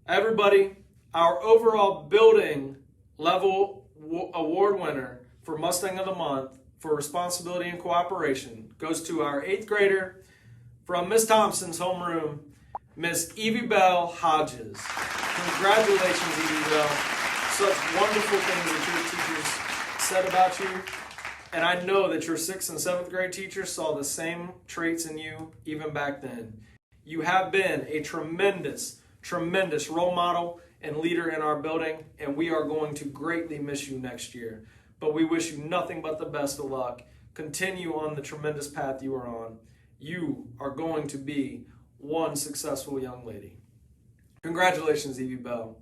Everybody, our overall building level award winner for Mustang of the Month for responsibility and cooperation goes to our 8th grader from Miss Thompson's homeroom, Miss Evie Bell Hodges. Congratulations, Evie Bell. Such wonderful things that your teachers said about you. And I know that your 6th and 7th grade teachers saw the same traits in you even back then. You have been a tremendous role model and leader in our building, and we are going to greatly miss you next year. But we wish you nothing but the best of luck. Continue on the tremendous path you are on. You are going to be one successful young lady. Congratulations, Evie Bell.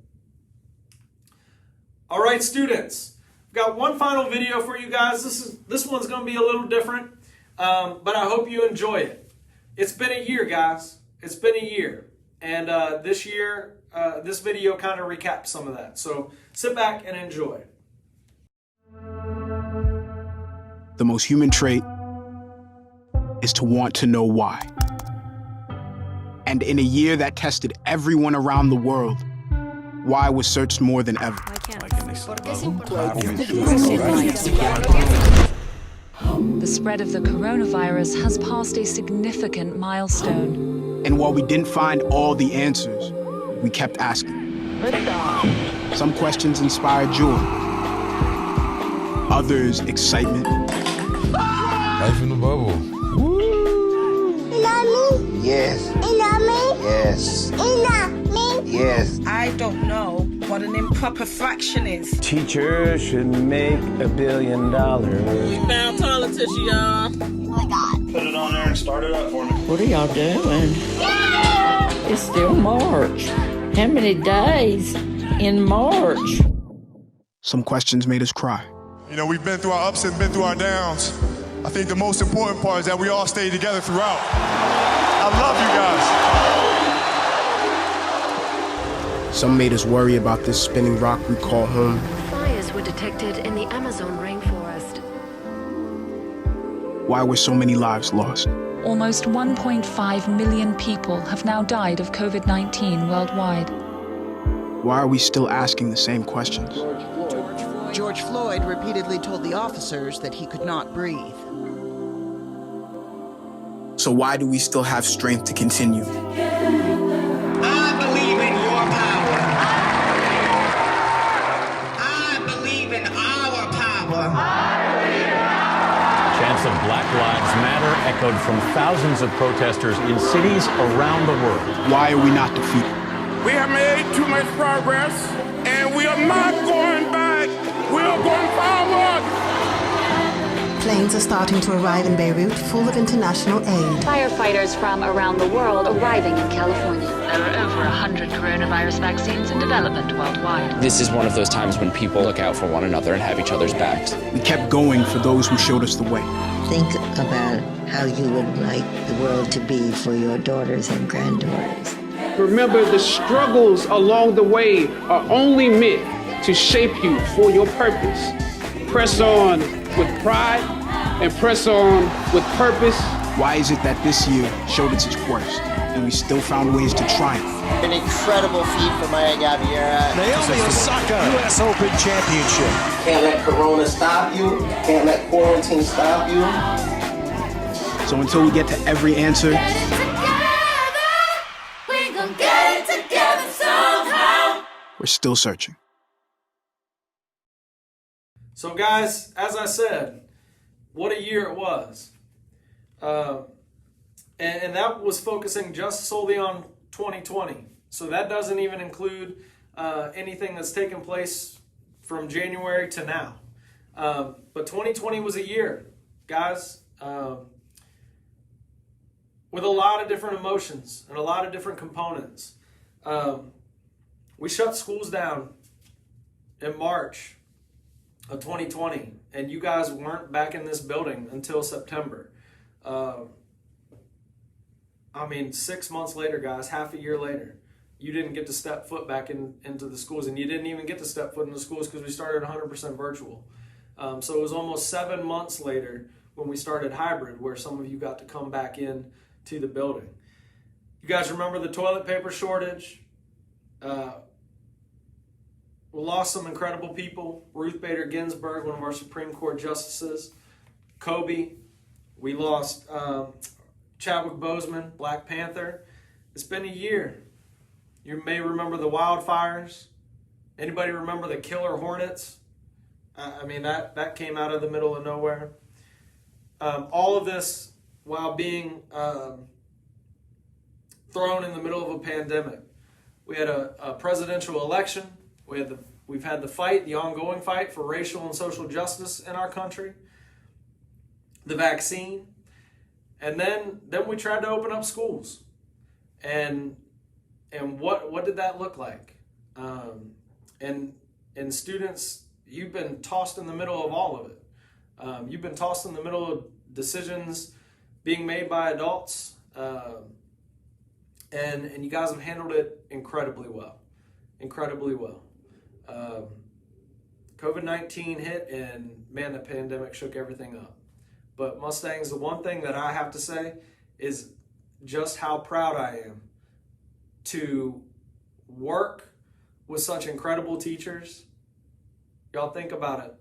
All right, students. I've got one final video for you guys. This one's going to be a little different, but I hope you enjoy it. It's been a year, guys. It's been a year. And this year, this video kind of recaps some of that. So sit back and enjoy. The most human trait is to want to know why. And in a year that tested everyone around the world, why was searched more than ever. The spread of the coronavirus has passed a significant milestone. And while we didn't find all the answers, we kept asking. Some questions inspired joy, others excitement. Life in the bubble. Woo! You love me? Yes. You love me? Yes. You love me? Yes. I don't know what an improper fraction is. Teachers should make $1 billion. We found politicians, y'all. Oh my God. Put it on there and start it up for me. What are y'all doing? Yeah! It's still March. How many days in March? Some questions made us cry. You know, we've been through our ups and been through our downs. I think the most important part is that we all stayed together throughout. I love you guys. Some made us worry about this spinning rock we call home. Fires were detected in the Amazon rainforest. Why were so many lives lost? Almost 1.5 million people have now died of COVID-19 worldwide. Why are we still asking the same questions? George Floyd repeatedly told the officers that he could not breathe. So why do we still have strength to continue? I believe in your power. I believe in our power. Chants of Black Lives Matter echoed from thousands of protesters in cities around the world. Why are we not defeated? We have made too much progress, and we are not going back. We are going forward. Planes are starting to arrive in Beirut, full of international aid. Firefighters from around the world arriving in California. There are over 100 coronavirus vaccines in development worldwide. This is one of those times when people look out for one another and have each other's backs. We kept going for those who showed us the way. Think about how you would like the world to be for your daughters and granddaughters. Remember, the struggles along the way are only meant to shape you for your purpose. Press on with pride and press on with purpose. Why is it that this year showed its worst and we still found ways to triumph? An incredible feat for Maya Gabriela. Naomi Osaka, U.S. Open Championship. Can't let Corona stop you. Can't let quarantine stop you. So until we get to every answer, we're still searching. So guys, as I said, what a year it was. And that was focusing just solely on 2020. So that doesn't even include anything that's taken place from January to now. But 2020 was a year, guys, with a lot of different emotions and a lot of different components. We shut schools down in March of 2020, and you guys weren't back in this building until September. I mean, 6 months later, guys, half a year later, you didn't get to step foot back into the schools, and you didn't even get to step foot into the schools because we started 100% virtual. So it was almost 7 months later when we started hybrid, where some of you got to come back in to the building. You guys remember the toilet paper shortage? We lost some incredible people. Ruth Bader Ginsburg, one of our Supreme Court justices. Kobe. We lost Chadwick Boseman, Black Panther. It's been a year. You may remember the wildfires. Anybody remember the killer hornets? I mean, that came out of the middle of nowhere. All of this while being thrown in the middle of a pandemic. We had a presidential election. We've had the ongoing fight for racial and social justice in our country. The vaccine. And then we tried to open up schools. And what did that look like? And students, you've been tossed in the middle of all of it. You've been tossed in the middle of decisions being made by adults. And you guys have handled it incredibly well. Incredibly well. COVID-19 hit, and man, the pandemic shook everything up. But Mustangs, the one thing that I have to say is just how proud I am to work with such incredible teachers. Y'all think about it.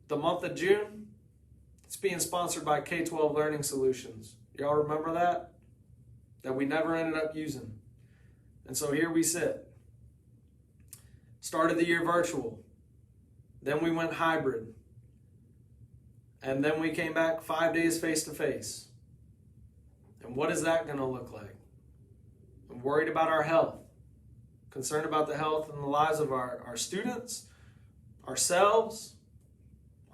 The month of June, it's being sponsored by K-12 Learning Solutions. Y'all remember that? That we never ended up using. And so here we sit. Started the year virtual. Then we went hybrid. And then we came back 5 days face-to-face. And what is that going to look like? I'm worried about our health. Concerned about the health and the lives of our students, ourselves,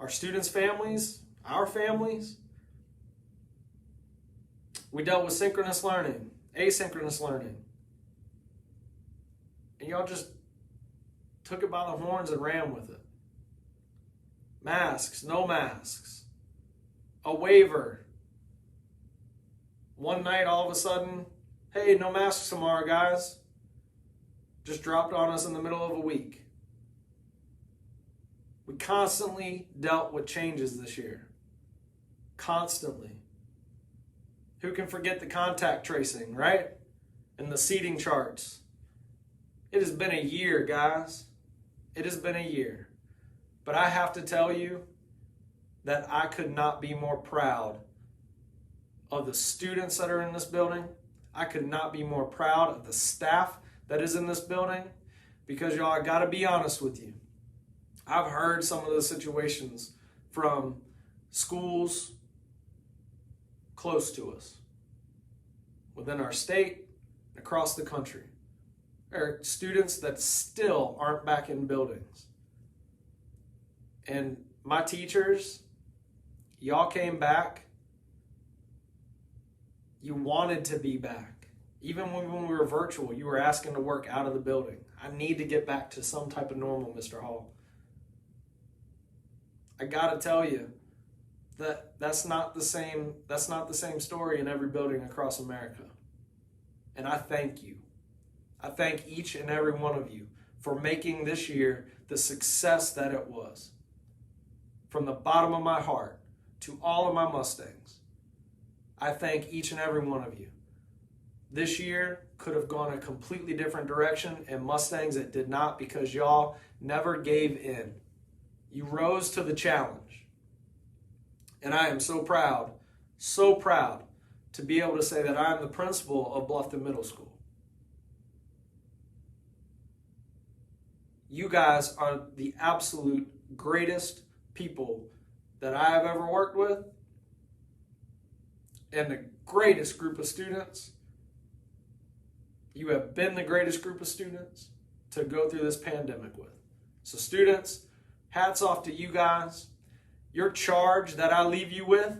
our students' families, our families. We dealt with synchronous learning, asynchronous learning. And y'all just took it by the horns and ran with it. Masks, no masks. A waiver. One night, all of a sudden, hey, no masks tomorrow, guys. Just dropped on us in the middle of a week. We constantly dealt with changes this year. Constantly. Who can forget the contact tracing, right? And the seating charts. It has been a year, guys. It has been a year. But I have to tell you that I could not be more proud of the students that are in this building. I could not be more proud of the staff that is in this building, because y'all, I gotta be honest with you. I've heard some of the situations from schools close to us, within our state, across the country. There are students that still aren't back in buildings. And my teachers, y'all came back. You wanted to be back. Even when we were virtual, you were asking to work out of the building. I need to get back to some type of normal, Mr. Hall. I gotta tell you that that's not the same story in every building across America. And I thank you. I thank each and every one of you for making this year the success that it was. From the bottom of my heart to all of my Mustangs, I thank each and every one of you. This year could have gone a completely different direction, and Mustangs, it did not, because y'all never gave in. You rose to the challenge. And I am so proud to be able to say that I am the principal of Bluffton Middle School. You guys are the absolute greatest people that I have ever worked with, and the greatest group of students. You have been the greatest group of students to go through this pandemic with. So students, hats off to you guys. Your charge that I leave you with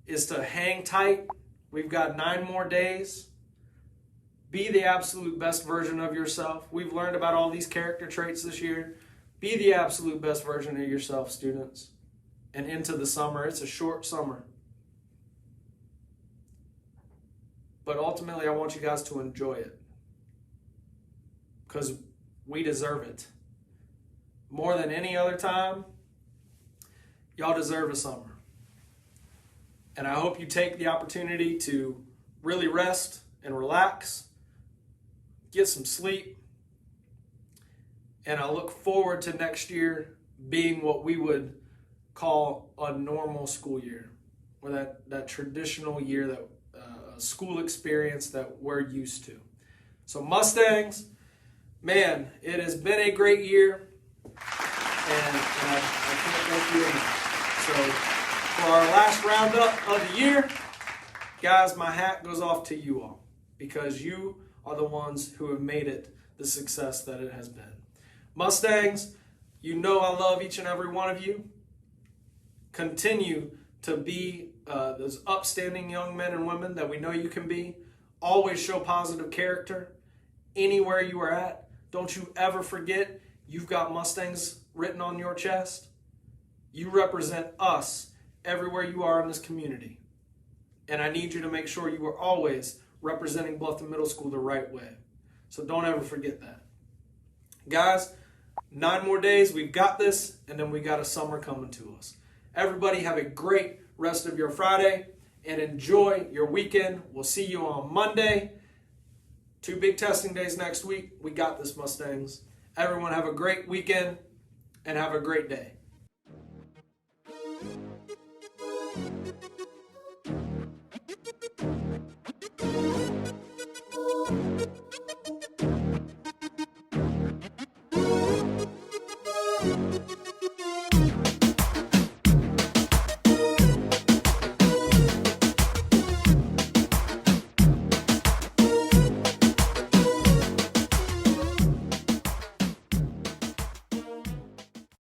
is to hang tight. We've got 9 more days. Be the absolute best version of yourself. We've learned about all these character traits this year. Be the absolute best version of yourself, students. And into the summer. It's a short summer. But ultimately, I want you guys to enjoy it. Because we deserve it. More than any other time, y'all deserve a summer. And I hope you take the opportunity to really rest and relax get some sleep, and I look forward to next year being what we would call a normal school year, or that traditional year, that school experience that we're used to. So Mustangs, man, it has been a great year, and I can't thank you enough. So for our last roundup of the year, guys, my hat goes off to you all, because you are the ones who have made it the success that it has been. Mustangs, you know I love each and every one of you. Continue to be those upstanding young men and women that we know you can be. Always show positive character anywhere you are at. Don't you ever forget you've got Mustangs written on your chest. You represent us everywhere you are in this community. And I need you to make sure you are always representing Bluffton Middle School the right way. So don't ever forget that. Guys, 9 more days, we've got this, and then we got a summer coming to us. Everybody have a great rest of your Friday, and enjoy your weekend. We'll see you on Monday. 2 big testing days next week. We got this, Mustangs. Everyone have a great weekend, and have a great day.